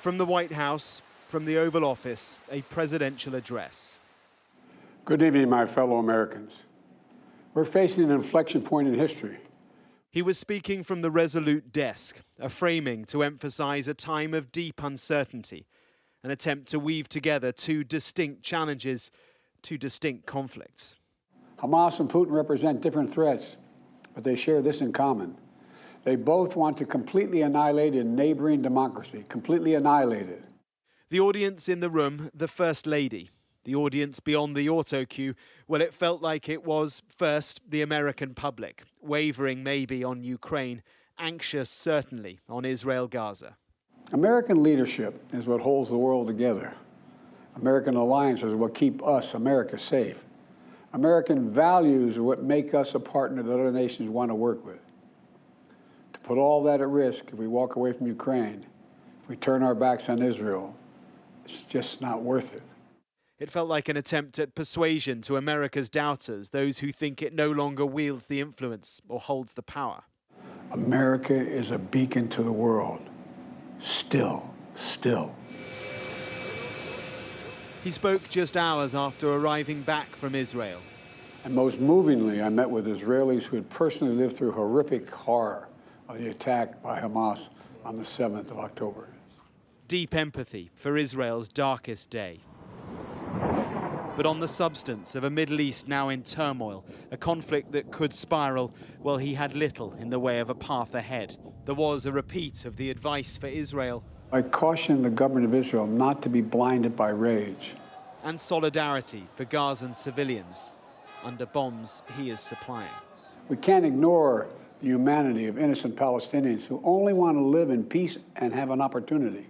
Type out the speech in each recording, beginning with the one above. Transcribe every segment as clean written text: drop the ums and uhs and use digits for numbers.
From the White House, from the Oval Office, a presidential address. Good evening, my fellow Americans. We're facing an inflection point in history. He was speaking from the Resolute desk, a framing to emphasize a time of deep uncertainty, an attempt to weave together two distinct challenges, two distinct conflicts. Hamas and Putin represent different threats, but they share this in common. They both want to completely annihilate a neighboring democracy, completely annihilate it. The audience in the room, the First Lady. The audience beyond the auto cue, well, it felt like it was, first, the American public, wavering maybe on Ukraine, anxious certainly on Israel-Gaza. American leadership is what holds the world together. American alliances are what keep us, America, safe. American values are what make us a partner that other nations want to work with. To put all that at risk, if we walk away from Ukraine, if we turn our backs on Israel, it's just not worth it. It felt like an attempt at persuasion to America's doubters, those who think it no longer wields the influence or holds the power. America is a beacon to the world. Still. He spoke just hours after arriving back from Israel. And most movingly, I met with Israelis who had personally lived through horrific horror of the attack by Hamas on the 7th of October. Deep empathy for Israel's darkest day. But on the substance of a Middle East now in turmoil, a conflict that could spiral, well, he had little in the way of a path ahead. There was a repeat of the advice for Israel. I caution the government of Israel not to be blinded by rage. And solidarity for Gazan civilians under bombs he is supplying. We can't ignore the humanity of innocent Palestinians who only want to live in peace and have an opportunity.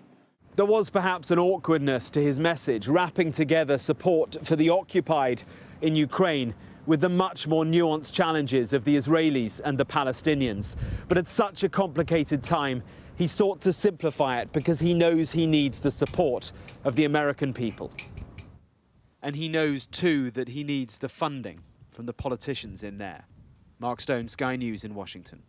There was perhaps an awkwardness to his message, wrapping together support for the occupied in Ukraine with the much more nuanced challenges of the Israelis and the Palestinians. But at such a complicated time, he sought to simplify it because he knows he needs the support of the American people. And he knows, too, that he needs the funding from the politicians in there. Mark Stone, Sky News in Washington.